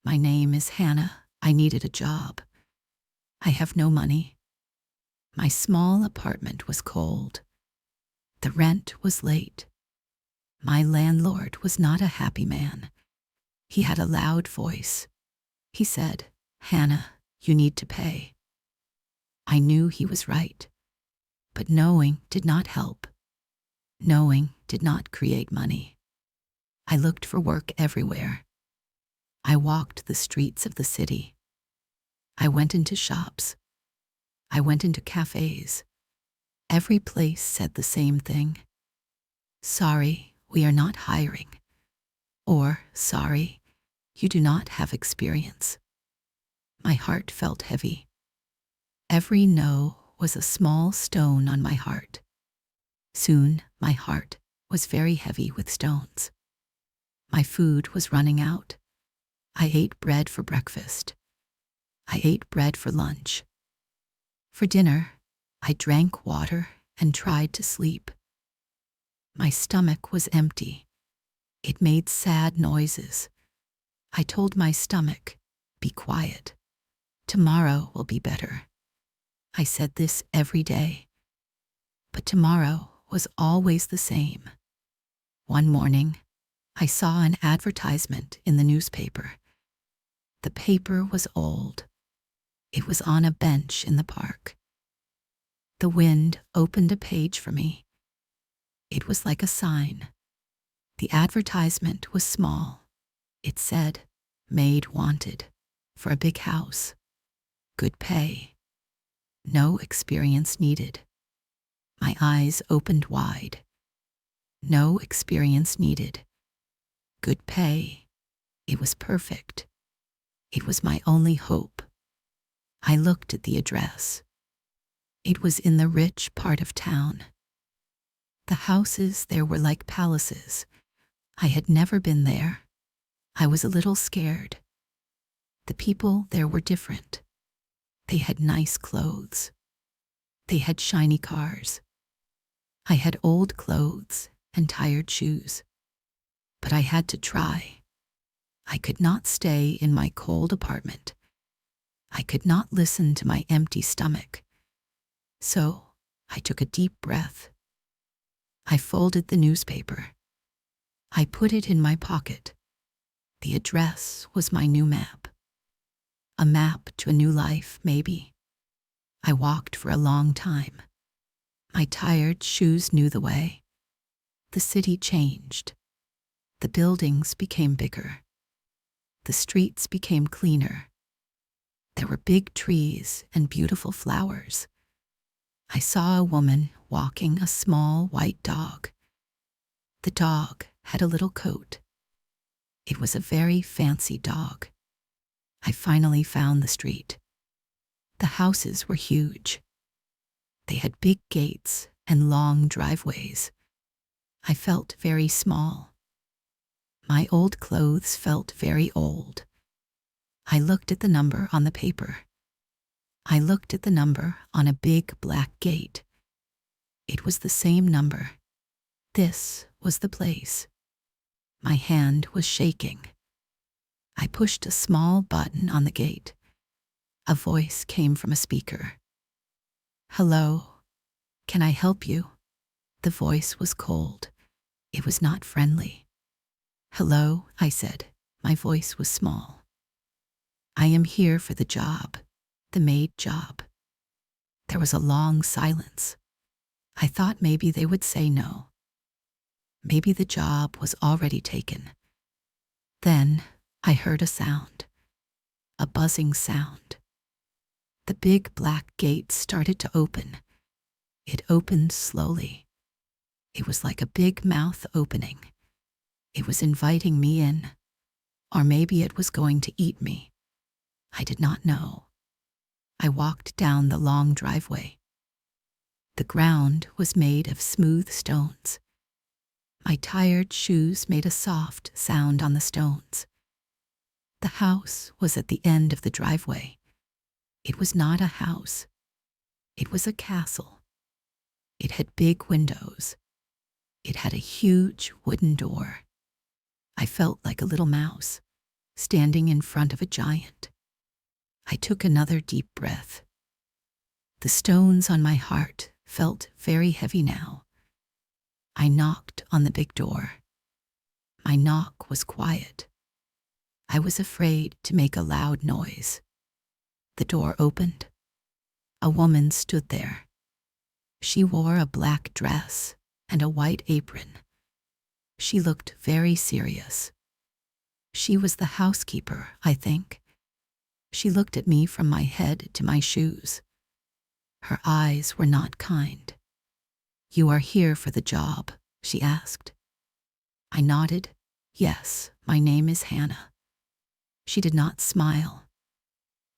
My name is Hannah. I needed a job. I have no money. My small apartment was cold. The rent was late. My landlord was not a happy man. He had a loud voice. He said, "Hannah, you need to pay." I knew he was right, but knowing did not help. Knowing did not create money. I looked for work everywhere. I walked the streets of the city. I went into shops. I went into cafes. Every place said the same thing. "Sorry, we are not hiring." Or, "Sorry, you do not have experience." My heart felt heavy. Every no was a small stone on my heart. Soon, my heart was very heavy with stones. My food was running out. I ate bread for breakfast. I ate bread for lunch. For dinner, I drank water and tried to sleep. My stomach was empty. It made sad noises. I told my stomach, "Be quiet. Tomorrow will be better." I said this every day. But tomorrow was always the same. One morning, I saw an advertisement in the newspaper. The paper was old. It was on a bench in the park. The wind opened a page for me. It was like a sign. The advertisement was small. It said, "Maid wanted, for a big house. Good pay. No experience needed." My eyes opened wide. No experience needed. Good pay. It was perfect. It was my only hope. I looked at the address. It was in the rich part of town. The houses there were like palaces. I had never been there. I was a little scared. The people there were different. They had nice clothes. They had shiny cars. I had old clothes and tired shoes. But I had to try. I could not stay in my cold apartment. I could not listen to my empty stomach. So I took a deep breath. I folded the newspaper. I put it in my pocket. The address was my new map. A map to a new life, maybe. I walked for a long time. My tired shoes knew the way. The city changed. The buildings became bigger. The streets became cleaner. There were big trees and beautiful flowers. I saw a woman walking a small white dog. The dog had a little coat. It was a very fancy dog. I finally found the street. The houses were huge. They had big gates and long driveways. I felt very small. My old clothes felt very old. I looked at the number on the paper. I looked at the number on a big black gate. It was the same number. This was the place. My hand was shaking. I pushed a small button on the gate. A voice came from a speaker. "Hello, can I help you?" The voice was cold. It was not friendly. "Hello," I said. My voice was small. "I am here for the job, the maid job." There was a long silence. I thought maybe they would say no. Maybe the job was already taken. Then I heard a sound, a buzzing sound. The big black gate started to open. It opened slowly. It was like a big mouth opening. It was inviting me in, or maybe it was going to eat me. I did not know. I walked down the long driveway. The ground was made of smooth stones. My tired shoes made a soft sound on the stones. The house was at the end of the driveway. It was not a house. It was a castle. It had big windows. It had a huge wooden door. I felt like a little mouse. standing in front of a giant. I took another deep breath. The stones on my heart felt very heavy now. I knocked on the big door. My knock was quiet. I was afraid to make a loud noise. The door opened. A woman stood there. She wore a black dress and a white apron. She looked very serious. She was the housekeeper, I think. She looked at me from my head to my shoes. Her eyes were not kind. "You are here for the job?" she asked. I nodded. "Yes, my name is Hannah." She did not smile.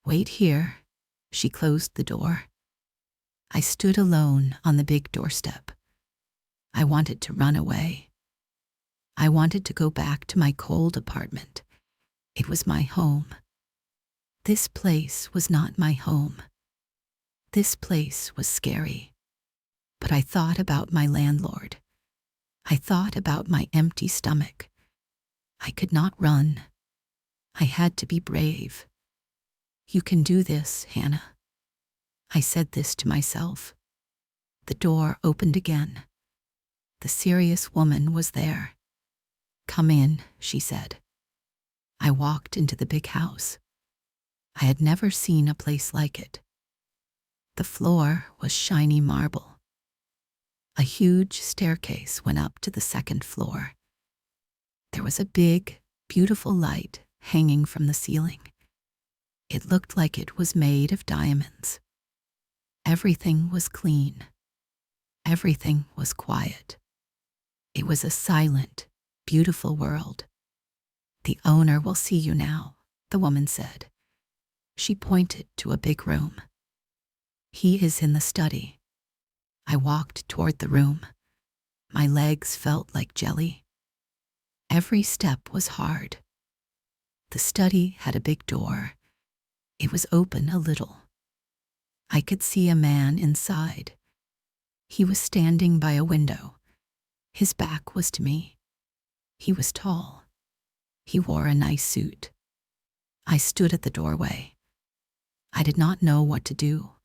"Wait here." She closed the door. I stood alone on the big doorstep. I wanted to run away. I wanted to go back to my cold apartment. It was my home. This place was not my home. This place was scary. But I thought about my landlord. I thought about my empty stomach. I could not run. I had to be brave. "You can do this, Hannah." I said this to myself. The door opened again. The serious woman was there. "Come in," she said. I walked into the big house. I had never seen a place like it. The floor was shiny marble. A huge staircase went up to the second floor. There was a big, beautiful light hanging from the ceiling. It looked like it was made of diamonds. Everything was clean. Everything was quiet. It was a silent, beautiful world. "The owner will see you now," the woman said. She pointed to a big room. "He is in the study." I walked toward the room. My legs felt like jelly. Every step was hard. The study had a big door. It was open a little. I could see a man inside. He was standing by a window. His back was to me. He was tall. He wore a nice suit. I stood at the doorway. I did not know what to do.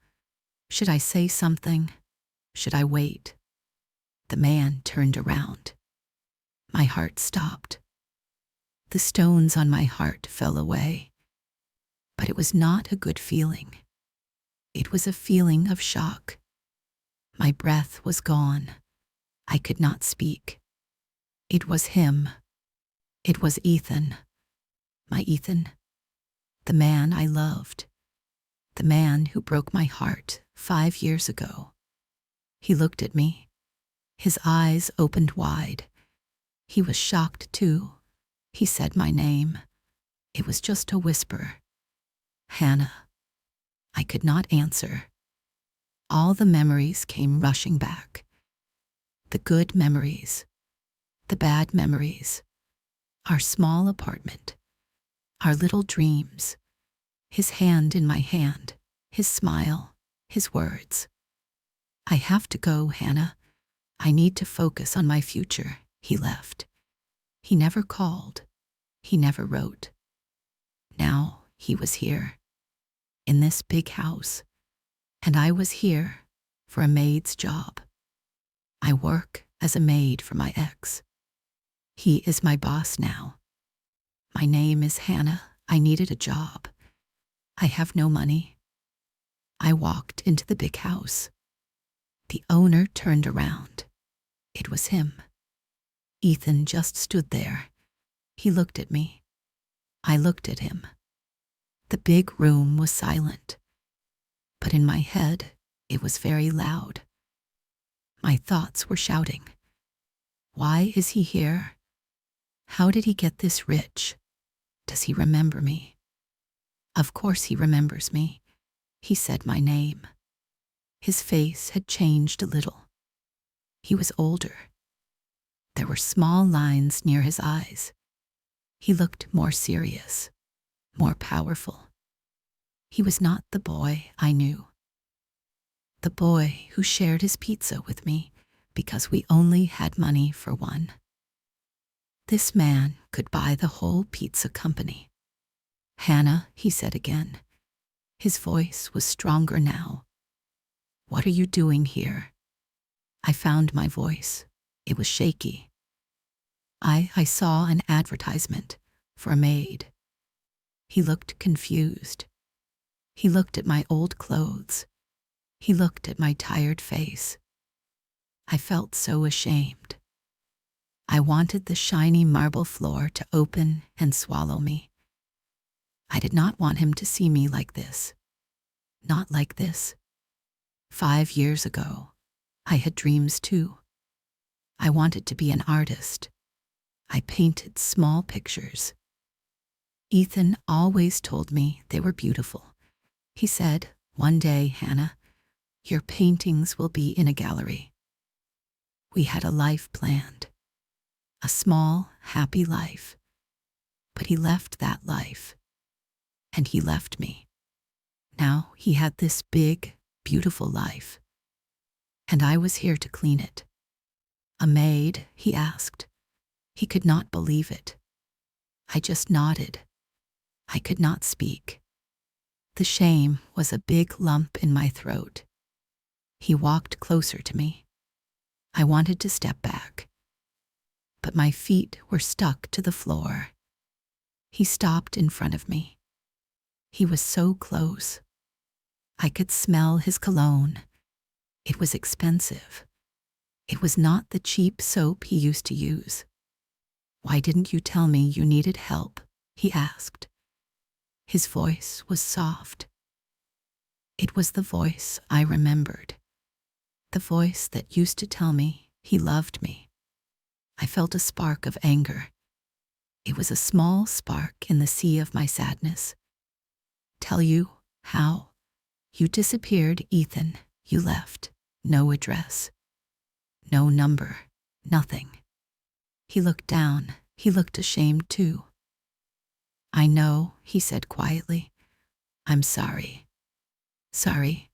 Should I say something? Should I wait? The man turned around. My heart stopped. The stones on my heart fell away. But it was not a good feeling. It was a feeling of shock. My breath was gone. I could not speak. It was him. It was Ethan. My Ethan. The man I loved. The man who broke my heart 5 years ago. He looked at me. His eyes opened wide. He was shocked too. He said my name. It was just a whisper. "Hannah." I could not answer. All the memories came rushing back. The good memories. The bad memories. Our small apartment. Our little dreams. His hand in my hand. His smile. His words. "I have to go, Hannah. I need to focus on my future." He left. He never called. He never wrote. Now he was here, in this big house, and I was here for a maid's job. I work as a maid for my ex. He is my boss now. My name is Hannah. I needed a job. I have no money. I walked into the big house. The owner turned around. It was him. Ethan just stood there. He looked at me. I looked at him. The big room was silent, but in my head it was very loud. My thoughts were shouting. Why is he here? How did he get this rich? Does he remember me? Of course he remembers me. He said my name. His face had changed a little. He was older. There were small lines near his eyes. He looked more serious, more powerful. He was not the boy I knew. The boy who shared his pizza with me because we only had money for one. This man could buy the whole pizza company. Hannah, he said again. His voice was stronger now. What are you doing here? I found my voice. It was shaky. I saw an advertisement for a maid. He looked confused. He looked at my old clothes. He looked at my tired face. I felt so ashamed. I wanted the shiny marble floor to open and swallow me. I did not want him to see me like this. Not like this. 5 years ago, I had dreams too. I wanted to be an artist. I painted small pictures. Ethan always told me they were beautiful. He said, "One day, Hannah, your paintings will be in a gallery." We had a life planned. A small, happy life. But he left that life. And he left me. Now he had this big, beautiful life. And I was here to clean it. A maid, he asked. He could not believe it. I just nodded. I could not speak. The shame was a big lump in my throat. He walked closer to me. I wanted to step back. But my feet were stuck to the floor. He stopped in front of me. He was so close. I could smell his cologne. It was expensive. It was not the cheap soap he used to use. "Why didn't you tell me you needed help?" he asked. His voice was soft. It was the voice I remembered. The voice that used to tell me he loved me. I felt a spark of anger. It was a small spark in the sea of my sadness. "Tell you? How? You disappeared, Ethan. You left. No address. No number. Nothing." He looked down. He looked ashamed too. "I know," he said quietly. "I'm sorry." Sorry.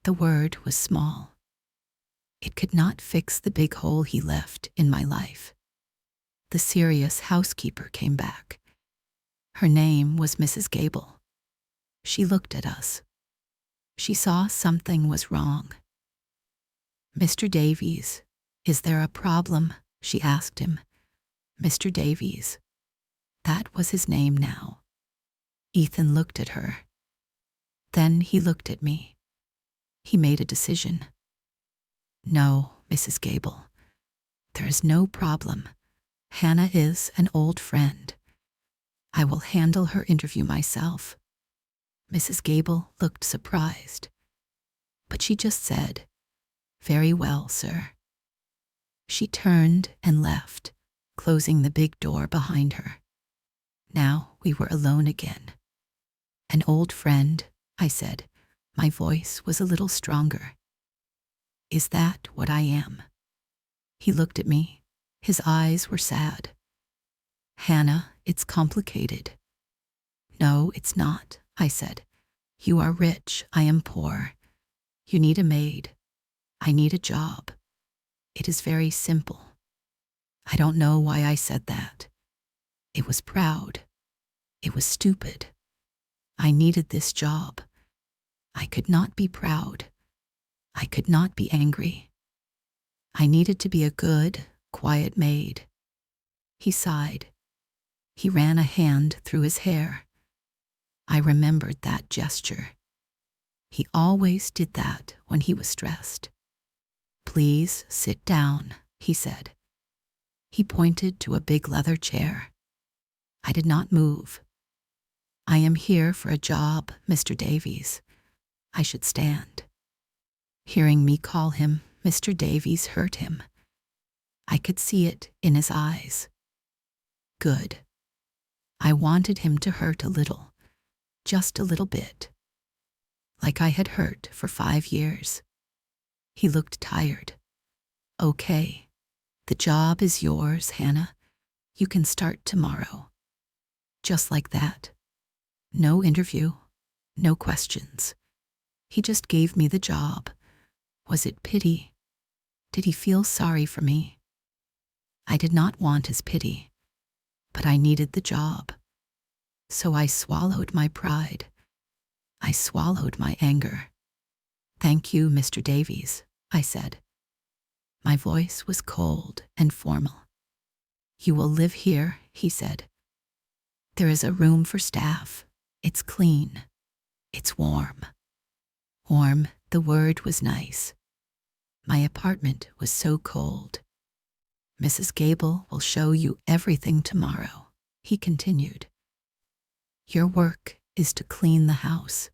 The word was small. It could not fix the big hole he left in my life. The serious housekeeper came back. Her name was Mrs. Gable. She looked at us. She saw something was wrong. "Mr. Davies, is there a problem?" she asked him. Mr. Davies. That was his name now. Ethan looked at her. Then he looked at me. He made a decision. "No, Mrs. Gable. There is no problem. Hannah is an old friend. I will handle her interview myself." Mrs. Gable looked surprised. But she just said, "Very well, sir." She turned and left, closing the big door behind her. Now we were alone again. "An old friend," I said. My voice was a little stronger. "Is that what I am?" He looked at me. His eyes were sad. "Hannah, it's complicated." "No, it's not," I said. "You are rich, I am poor. You need a maid. I need a job. It is very simple." I don't know why I said that. It was proud. It was stupid. I needed this job. I could not be proud. I could not be angry. I needed to be a good, quiet maid. He sighed. He ran a hand through his hair. I remembered that gesture. He always did that when he was stressed. "Please sit down," he said. He pointed to a big leather chair. I did not move. "I am here for a job, Mr. Davies. I should stand." Hearing me call him Mr. Davies hurt him. I could see it in his eyes. Good. I wanted him to hurt a little, just a little bit. Like I had hurt for 5 years. He looked tired. "Okay. The job is yours, Hannah. You can start tomorrow." Just like that. No interview, no questions. He just gave me the job. Was it pity? Did he feel sorry for me? I did not want his pity, but I needed the job. So I swallowed my pride. I swallowed my anger. "Thank you, Mr. Davies," I said. My voice was cold and formal. "You will live here," he said. "There is a room for staff. It's clean. It's warm." Warm, the word was nice. My apartment was so cold. "Mrs. Gable will show you everything tomorrow," he continued. "Your work is to clean the house.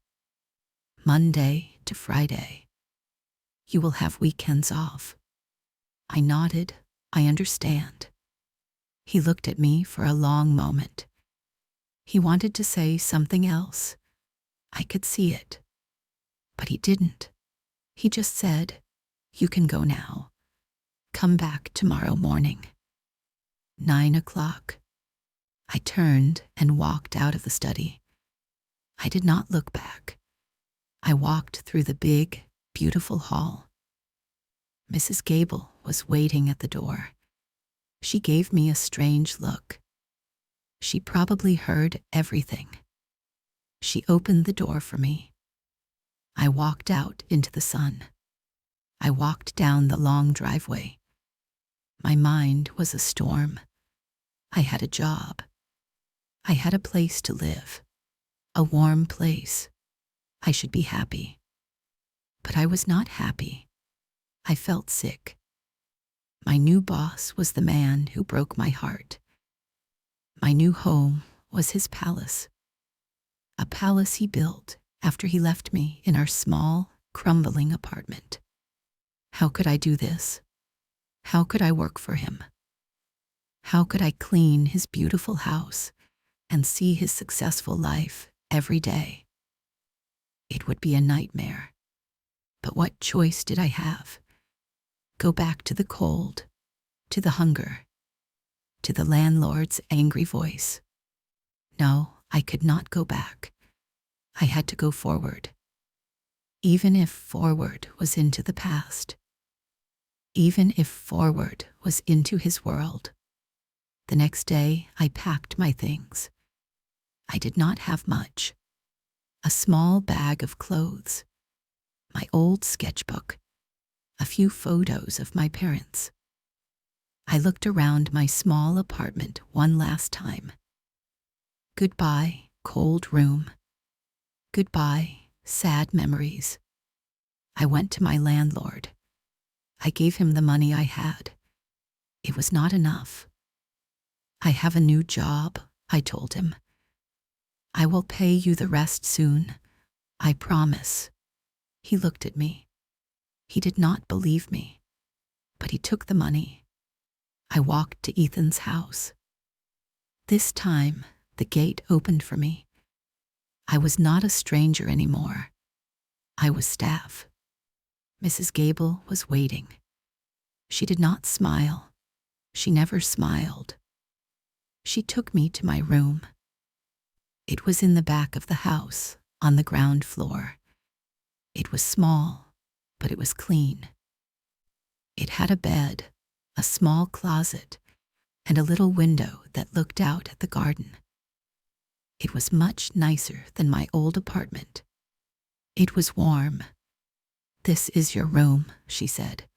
Monday to Friday. You will have weekends off." I nodded. "I understand." He looked at me for a long moment. He wanted to say something else. I could see it. But he didn't. He just said, "You can go now. Come back tomorrow morning." 9 o'clock. I turned and walked out of the study. I did not look back. I walked through the big, beautiful hall. Mrs. Gable was waiting at the door. She gave me a strange look. She probably heard everything. She opened the door for me. I walked out into the sun. I walked down the long driveway. My mind was a storm. I had a job. I had a place to live. A warm place. I should be happy. But I was not happy. I felt sick. My new boss was the man who broke my heart. My new home was his palace. A palace he built after he left me in our small, crumbling apartment. How could I do this? How could I work for him? How could I clean his beautiful house and see his successful life every day? It would be a nightmare. But what choice did I have? Go back to the cold, to the hunger, to the landlord's angry voice? No, I could not go back. I had to go forward. Even if forward was into the past. Even if forward was into his world. The next day, I packed my things. I did not have much. A small bag of clothes, my old sketchbook, a few photos of my parents. I looked around my small apartment one last time. Goodbye, cold room. Goodbye, sad memories. I went to my landlord. I gave him the money I had. It was not enough. "I have a new job," I told him. "I will pay you the rest soon. I promise." He looked at me. He did not believe me, but he took the money. I walked to Ethan's house. This time, the gate opened for me. I was not a stranger anymore. I was staff. Mrs. Gable was waiting. She did not smile. She never smiled. She took me to my room. It was in the back of the house, on the ground floor. It was small, but it was clean. It had a bed, a small closet, and a little window that looked out at the garden. It was much nicer than my old apartment. It was warm. "This is your room," she said.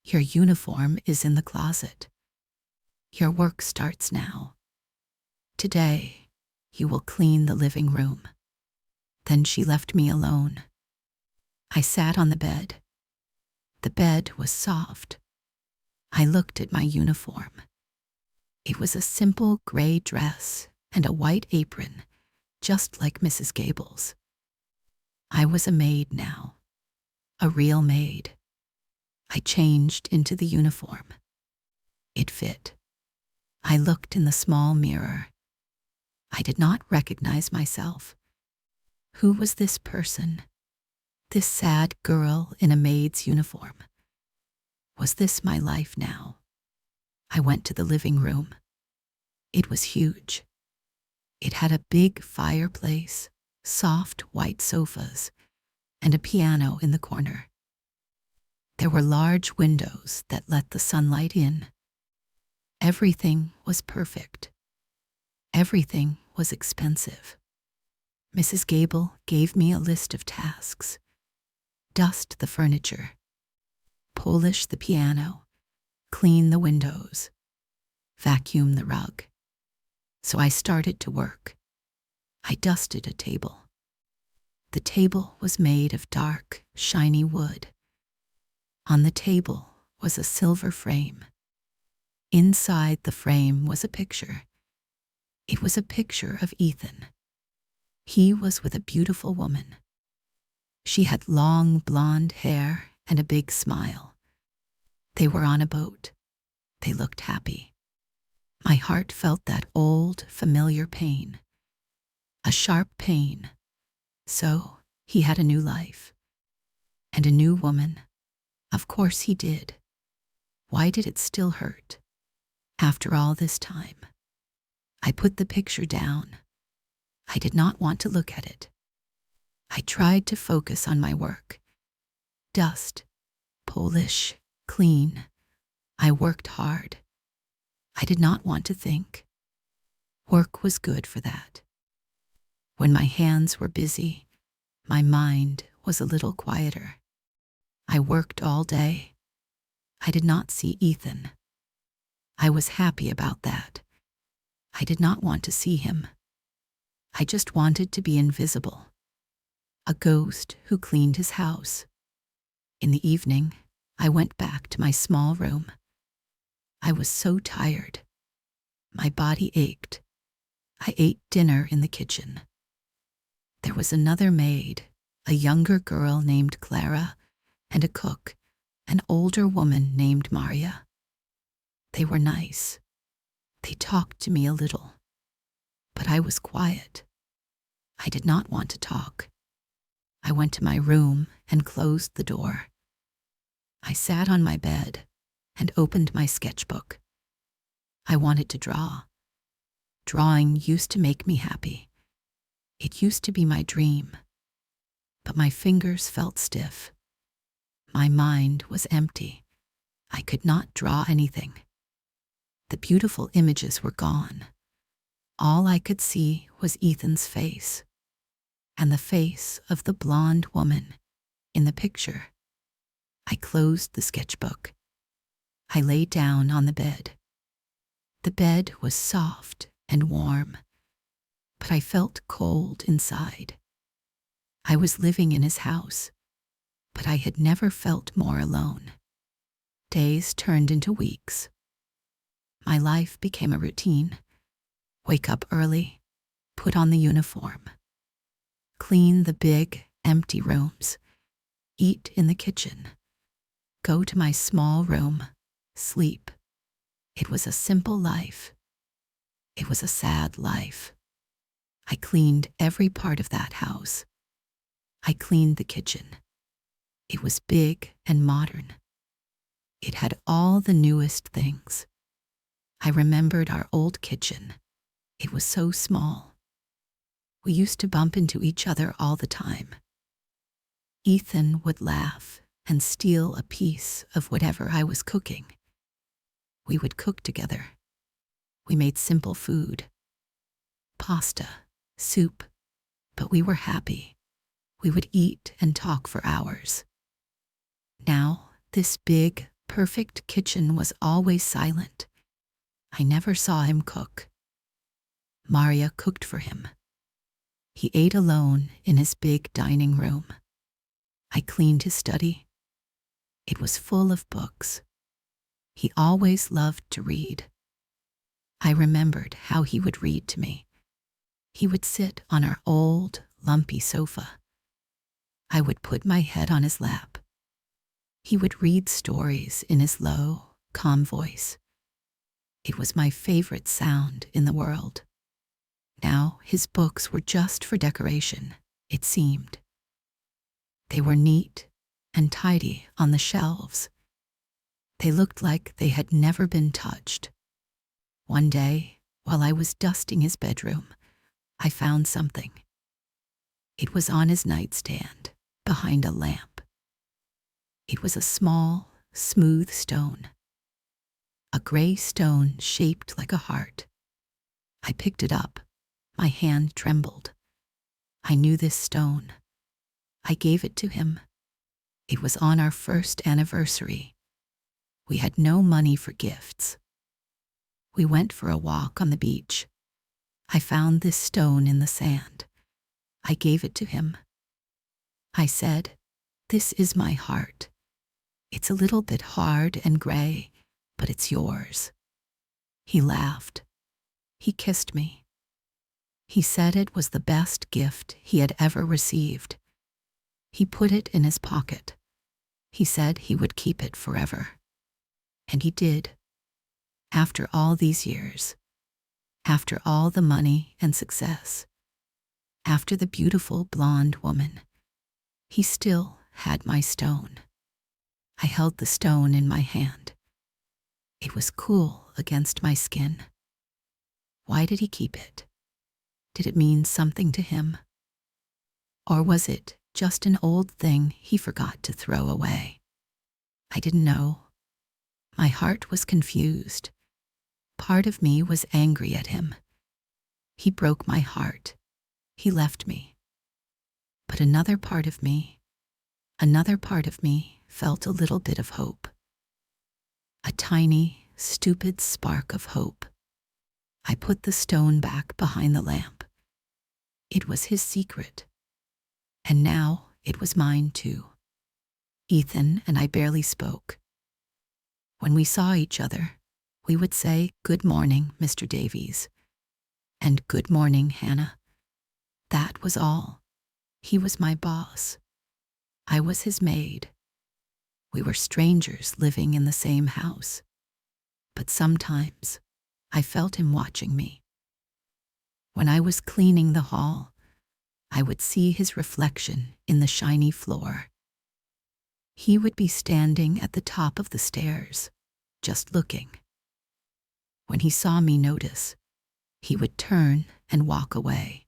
"Your uniform is in the closet. Your work starts now. Today, you will clean the living room." Then she left me alone. I sat on the bed. The bed was soft. I looked at my uniform. It was a simple gray dress and a white apron, just like Mrs. Gable's. I was a maid now, a real maid. I changed into the uniform. It fit. I looked in the small mirror. I did not recognize myself. Who was this person? This sad girl in a maid's uniform. Was this my life now? I went to the living room. It was huge. It had a big fireplace, soft white sofas, and a piano in the corner. There were large windows that let the sunlight in. Everything was perfect. Everything was expensive. Mrs. Gable gave me a list of tasks: dust the furniture, polish the piano, clean the windows, vacuum the rug. So I started to work. I dusted a table. The table was made of dark, shiny wood. On the table was a silver frame. Inside the frame was a picture. It was a picture of Ethan. He was with a beautiful woman. She had long blonde hair and a big smile. They were on a boat. They looked happy. My heart felt that old, familiar pain. A sharp pain. So he had a new life. And a new woman. Of course he did. Why did it still hurt? After all this time. I put the picture down. I did not want to look at it. I tried to focus on my work. Dust, polish, clean. I worked hard. I did not want to think. Work was good for that. When my hands were busy, my mind was a little quieter. I worked all day. I did not see Ethan. I was happy about that. I did not want to see him. I just wanted to be invisible. A ghost who cleaned his house. In the evening, I went back to my small room. I was so tired. My body ached. I ate dinner in the kitchen. There was another maid, a younger girl named Clara, and a cook, an older woman named Maria. They were nice. They talked to me a little. But I was quiet. I did not want to talk. I went to my room and closed the door. I sat on my bed and opened my sketchbook. I wanted to draw. Drawing used to make me happy. It used to be my dream. But my fingers felt stiff. My mind was empty. I could not draw anything. The beautiful images were gone. All I could see was Ethan's face, and the face of the blonde woman in the picture. I closed the sketchbook. I lay down on the bed. The bed was soft and warm, but I felt cold inside. I was living in his house, but I had never felt more alone. Days turned into weeks. My life became a routine. Wake up early, put on the uniform, clean the big, empty rooms, eat in the kitchen, go to my small room, sleep. It was a simple life. It was a sad life. I cleaned every part of that house. I cleaned the kitchen. It was big and modern. It had all the newest things. I remembered our old kitchen. It was so small. We used to bump into each other all the time. Ethan would laugh and steal a piece of whatever I was cooking. We would cook together. We made simple food. Pasta, soup, but we were happy. We would eat and talk for hours. Now, this big, perfect kitchen was always silent. I never saw him cook. Maria cooked for him. He ate alone in his big dining room. I cleaned his study. It was full of books. He always loved to read. I remembered how he would read to me. He would sit on our old, lumpy sofa. I would put my head on his lap. He would read stories in his low, calm voice. It was my favorite sound in the world. Now his books were just for decoration, it seemed. They were neat and tidy on the shelves. They looked like they had never been touched. One day, while I was dusting his bedroom, I found something. It was on his nightstand, behind a lamp. It was a small, smooth stone. A gray stone shaped like a heart. I picked it up. My hand trembled. I knew this stone. I gave it to him. It was on our first anniversary. We had no money for gifts. We went for a walk on the beach. I found this stone in the sand. I gave it to him. I said, "This is my heart. It's a little bit hard and gray, but it's yours." He laughed. He kissed me. He said it was the best gift he had ever received. He put it in his pocket. He said he would keep it forever. And he did. After all these years, after all the money and success, after the beautiful blonde woman, he still had my stone. I held the stone in my hand. It was cool against my skin. Why did he keep it? Did it mean something to him? Or was it just an old thing he forgot to throw away? I didn't know. My heart was confused. Part of me was angry at him. He broke my heart. He left me. But another part of me felt a little bit of hope. A tiny, stupid spark of hope. I put the stone back behind the lamp. It was his secret. And now it was mine too. Ethan and I barely spoke. When we saw each other, we would say, "Good morning, Mr. Davies," and "Good morning, Hannah." That was all. He was my boss. I was his maid. We were strangers living in the same house. But sometimes I felt him watching me. When I was cleaning the hall, I would see his reflection in the shiny floor. He would be standing at the top of the stairs, just looking. When he saw me notice, he would turn and walk away.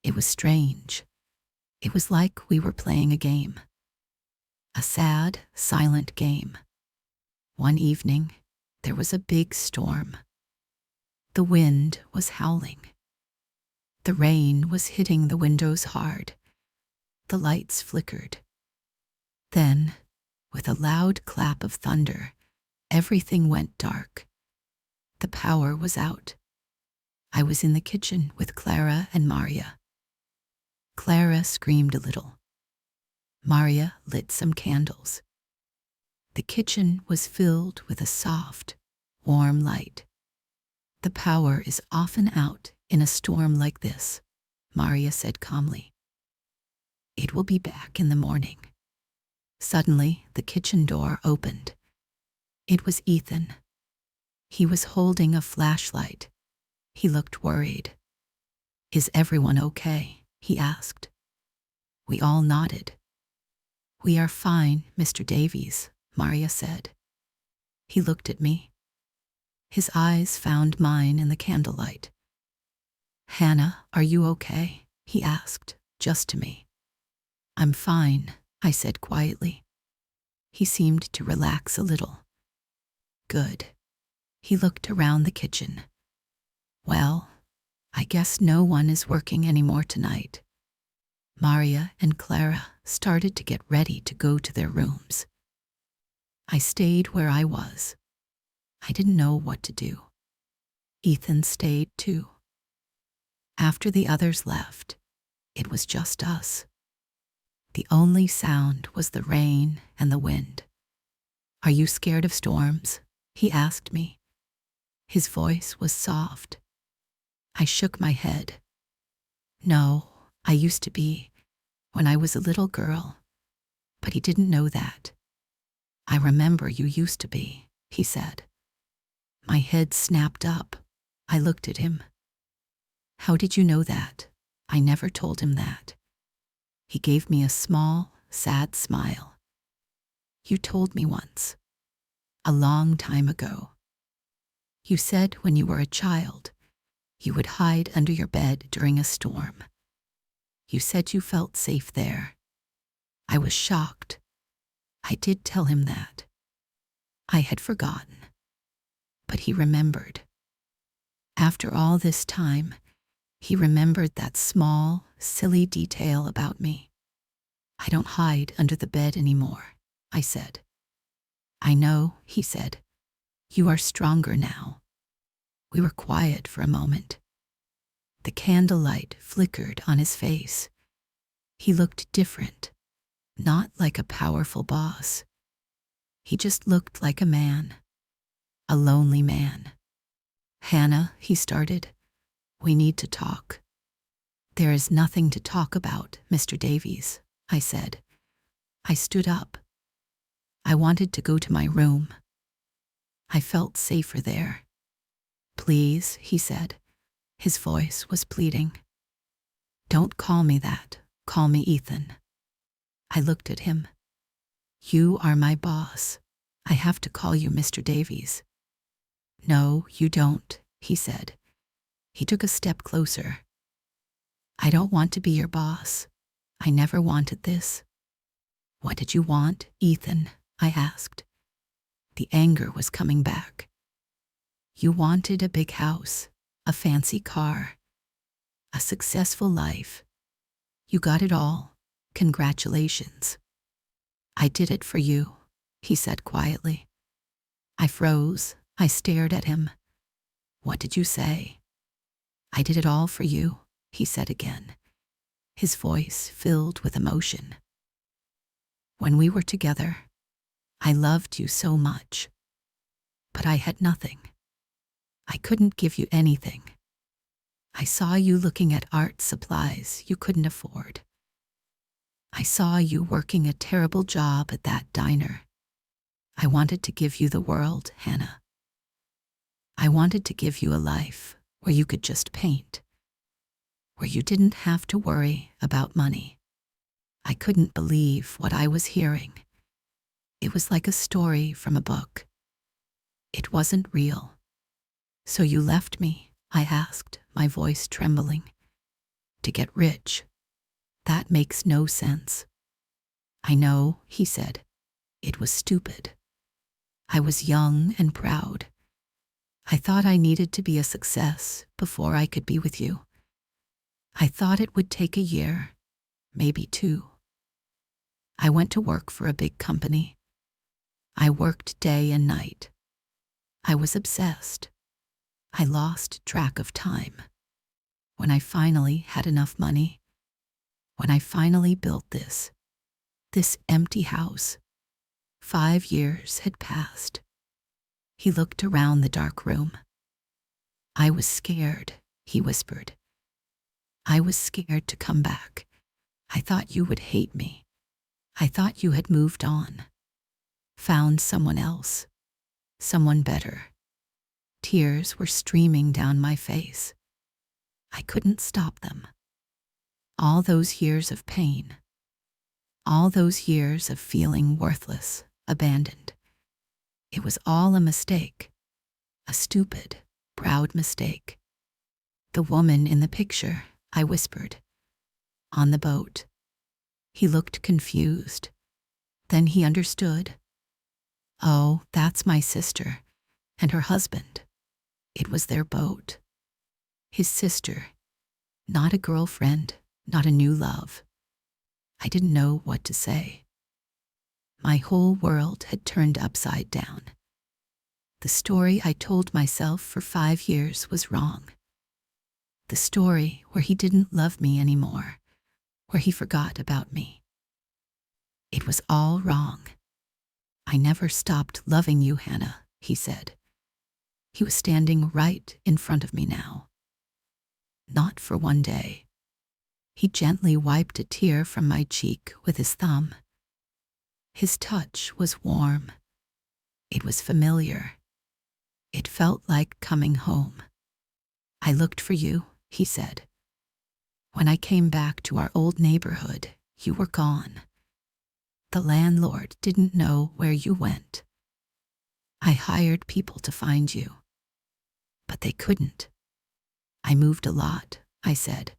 It was strange. It was like we were playing a game. A sad, silent game. One evening, there was a big storm. The wind was howling. The rain was hitting the windows hard. The lights flickered. Then, with a loud clap of thunder, everything went dark. The power was out. I was in the kitchen with Clara and Maria. Clara screamed a little. Maria lit some candles. The kitchen was filled with a soft, warm light. "The power is often out in a storm like this," Maria said calmly. "It will be back in the morning." Suddenly, the kitchen door opened. It was Ethan. He was holding a flashlight. He looked worried. "Is everyone okay?" he asked. We all nodded. "We are fine, Mr. Davies," Maria said. He looked at me. His eyes found mine in the candlelight. "Hannah, are you okay?" he asked, just to me. "I'm fine," I said quietly. He seemed to relax a little. "Good." He looked around the kitchen. "Well, I guess no one is working anymore tonight." Maria and Clara started to get ready to go to their rooms. I stayed where I was. I didn't know what to do. Ethan stayed too. After the others left, it was just us. The only sound was the rain and the wind. "Are you scared of storms?" he asked me. His voice was soft. I shook my head. "No, I used to be, when I was a little girl." But he didn't know that. "I remember you used to be," he said. My head snapped up. I looked at him. "How did you know that?" I never told him that. He gave me a small, sad smile. "You told me once, a long time ago. You said when you were a child, you would hide under your bed during a storm. You said you felt safe there." I was shocked. I did tell him that. I had forgotten. But he remembered. After all this time, he remembered that small, silly detail about me. I don't hide under the bed anymore, I said. I know, he said. You are stronger now. We were quiet for a moment. The candlelight flickered on his face. He looked different, not like a powerful boss. He just looked like a man, a lonely man. Hannah, he started, we need to talk. There is nothing to talk about, Mr. Davies, I said. I stood up. I wanted to go to my room. I felt safer there. Please, he said. His voice was pleading. Don't call me that. Call me Ethan. I looked at him. You are my boss. I have to call you Mr. Davies. No, you don't, he said. He took a step closer. I don't want to be your boss. I never wanted this. What did you want, Ethan? I asked. The anger was coming back. You wanted a big house, a fancy car, a successful life. You got it all. Congratulations. I did it for you, he said quietly. I froze. I stared at him. What did you say? I did it all for you, he said again, his voice filled with emotion. When we were together, I loved you so much, but I had nothing. I couldn't give you anything. I saw you looking at art supplies you couldn't afford. I saw you working a terrible job at that diner. I wanted to give you the world, Hannah. I wanted to give you a life where you could just paint, where you didn't have to worry about money. I couldn't believe what I was hearing. It was like a story from a book. It wasn't real. So you left me, I asked, my voice trembling. To get rich. That makes no sense. I know, he said. It was stupid. I was young and proud. I thought I needed to be a success before I could be with you. I thought it would take a year, maybe 2. I went to work for a big company. I worked day and night. I was obsessed. I lost track of time. When I finally had enough money, when I finally built this empty house, 5 years had passed. He looked around the dark room. I was scared, he whispered. I was scared to come back. I thought you would hate me. I thought you had moved on, found someone else, someone better. Tears were streaming down my face. I couldn't stop them. All those years of pain, all those years of feeling worthless, abandoned. It was all a mistake, a stupid, proud mistake. The woman in the picture, I whispered, on the boat. He looked confused. Then he understood. Oh, that's my sister and her husband. It was their boat. His sister, not a girlfriend, not a new love. I didn't know what to say. My whole world had turned upside down. The story I told myself for 5 years was wrong. The story where he didn't love me anymore, where he forgot about me. It was all wrong. I never stopped loving you, Hannah, he said. He was standing right in front of me now. Not for one day. He gently wiped a tear from my cheek with his thumb. His touch was warm. It was familiar. It felt like coming home. I looked for you, he said. When I came back to our old neighborhood, you were gone. The landlord didn't know where you went. I hired people to find you, but they couldn't. I moved a lot, I said,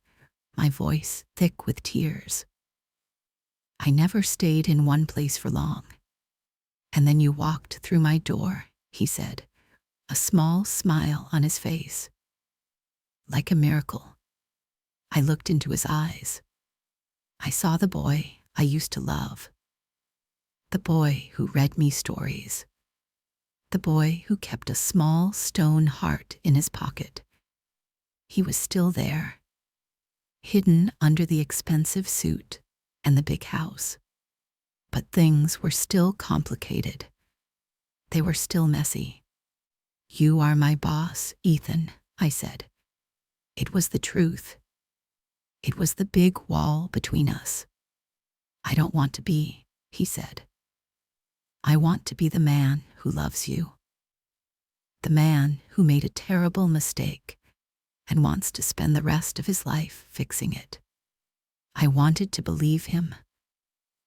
my voice thick with tears. I never stayed in one place for long. And then you walked through my door, he said, a small smile on his face. like a miracle. I looked into his eyes. I saw the boy I used to love. The boy who read me stories. The boy who kept a small stone heart in his pocket. He was still there, hidden under the expensive suit and the big house. But things were still complicated. They were still messy. "You are my boss, Ethan," I said. It was the truth. It was the big wall between us. "I don't want to be," he said. "I want to be the man who loves you. The man who made a terrible mistake and wants to spend the rest of his life fixing it." I wanted to believe him.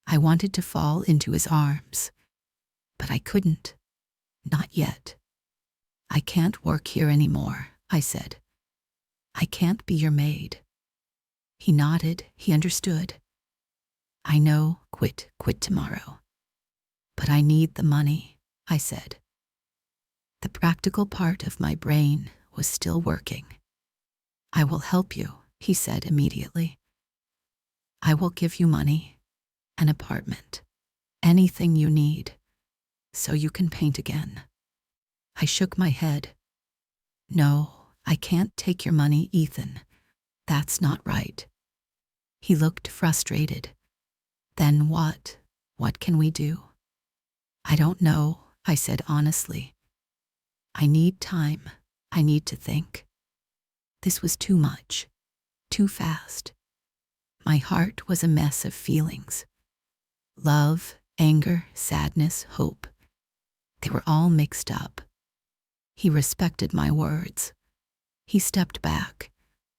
I wanted to fall into his arms, but I couldn't. Not yet. "I can't work here anymore," I said. "I can't be your maid." He nodded. He understood. "I know, quit tomorrow. But I need the money," I said. The practical part of my brain was still working. "I will help you," he said immediately. "I will give you money, an apartment, anything you need, so you can paint again." I shook my head. "No, I can't take your money, Ethan. That's not right." He looked frustrated. "Then what? What can we do?" "I don't know," I said honestly. "I need time. I need to think." This was too much, too fast. My heart was a mess of feelings. Love, anger, sadness, hope. They were all mixed up. He respected my words. He stepped back.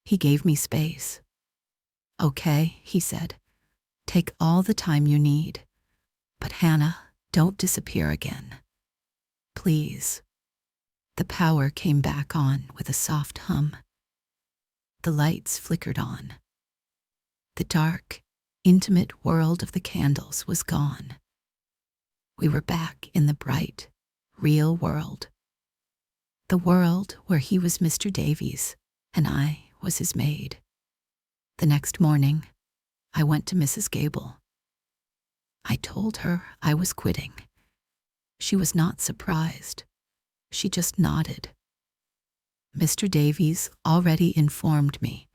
He gave me space. "Okay," he said. "Take all the time you need. But Hannah, don't disappear again. Please." The power came back on with a soft hum. The lights flickered on. The dark, intimate world of the candles was gone. We were back in the bright, real world. The world where he was Mr. Davies and I was his maid. The next morning, I went to Mrs. Gable. I told her I was quitting. She was not surprised. She just nodded. "Mr. Davies already informed me.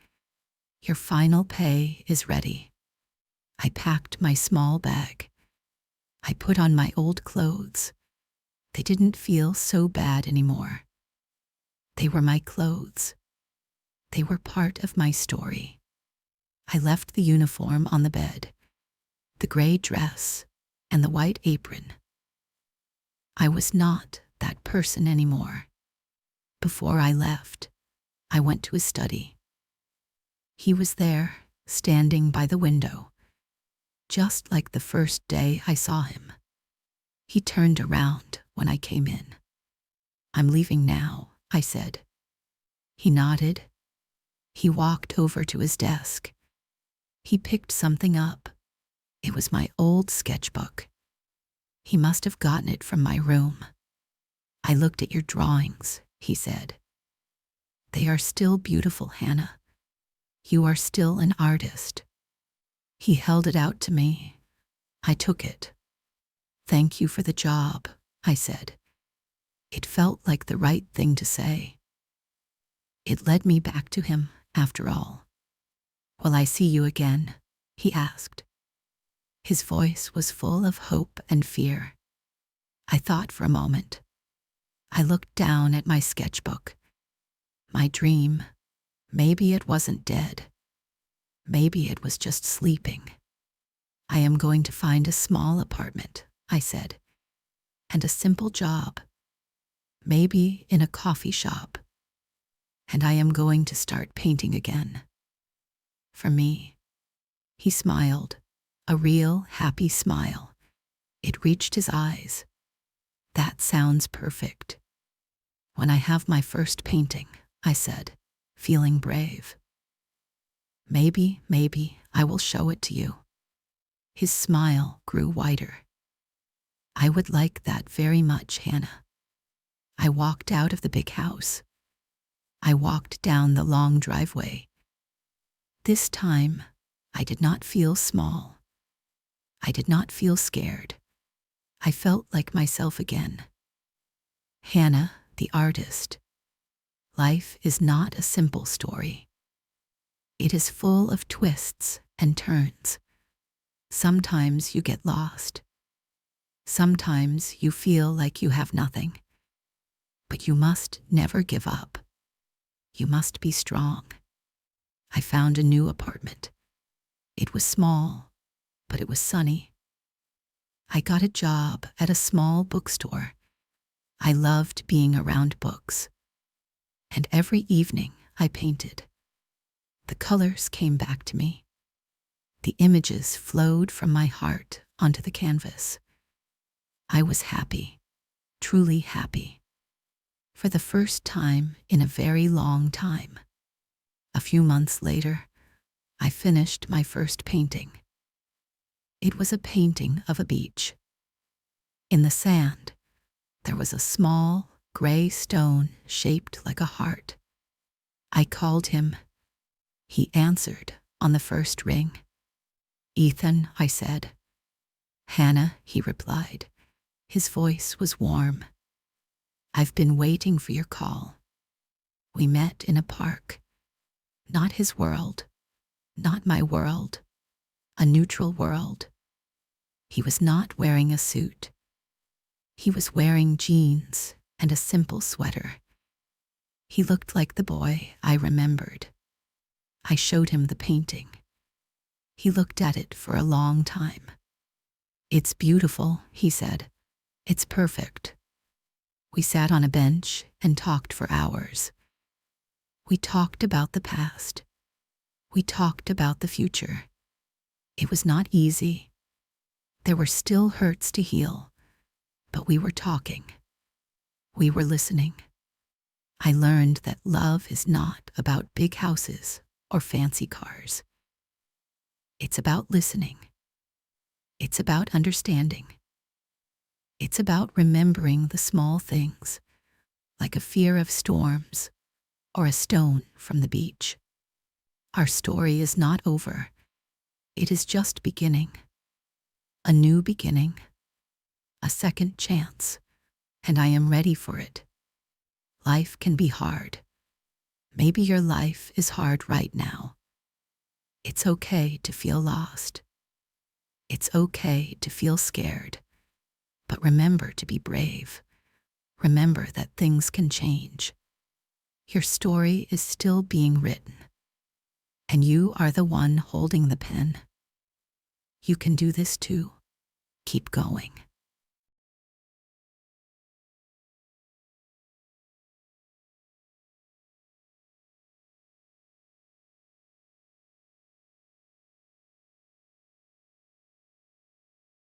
Your final pay is ready." I packed my small bag. I put on my old clothes. They didn't feel so bad anymore. They were my clothes. They were part of my story. I left the uniform on the bed, the gray dress and the white apron. I was not that person anymore. Before I left, I went to his study. He was there, standing by the window, just like the first day I saw him. He turned around when I came in. "I'm leaving now," I said. He nodded. He walked over to his desk. He picked something up. It was my old sketchbook. He must have gotten it from my room. "I looked at your drawings," he said. "They are still beautiful, Hannah. You are still an artist." He held it out to me. I took it. "Thank you for the job," I said. It felt like the right thing to say. It led me back to him, after all. "Will I see you again?" he asked. His voice was full of hope and fear. I thought for a moment. I looked down at my sketchbook. My dream, maybe it wasn't dead. Maybe it was just sleeping. "I am going to find a small apartment," I said, "and a simple job, maybe in a coffee shop. And I am going to start painting again. For me." He smiled, a real happy smile. It reached his eyes. "That sounds perfect. When I have my first painting," I said, feeling brave. Maybe I will show it to you." His smile grew wider. "I would like that very much, Hannah." I walked out of the big house. I walked down the long driveway. This time, I did not feel small. I did not feel scared. I felt like myself again. Hannah, the artist. Life is not a simple story. It is full of twists and turns. Sometimes you get lost. Sometimes you feel like you have nothing. But you must never give up. You must be strong. I found a new apartment. It was small, but it was sunny. I got a job at a small bookstore. I loved being around books. And every evening I painted. The colors came back to me. The images flowed from my heart onto the canvas. I was happy, truly happy. For the first time in a very long time. A few months later, I finished my first painting. It was a painting of a beach. In the sand, there was a small, gray stone shaped like a heart. I called him. He answered on the first ring. "Ethan," I said. "Hannah," he replied. His voice was warm. "I've been waiting for your call." We met in a park. Not his world, not my world, a neutral world. He was not wearing a suit. He was wearing jeans and a simple sweater. He looked like the boy I remembered. I showed him the painting. He looked at it for a long time. "It's beautiful," he said. "It's perfect." We sat on a bench and talked for hours. We talked about the past. We talked about the future. It was not easy. There were still hurts to heal, but we were talking. We were listening. I learned that love is not about big houses or fancy cars. It's about listening. It's about understanding. It's about remembering the small things, like a fear of storms or a stone from the beach. Our story is not over. It is just beginning. A new beginning. A second chance. And I am ready for it. Life can be hard. Maybe your life is hard right now. It's okay to feel lost. It's okay to feel scared. But remember to be brave. Remember that things can change. Your story is still being written. And you are the one holding the pen. You can do this too. Keep going.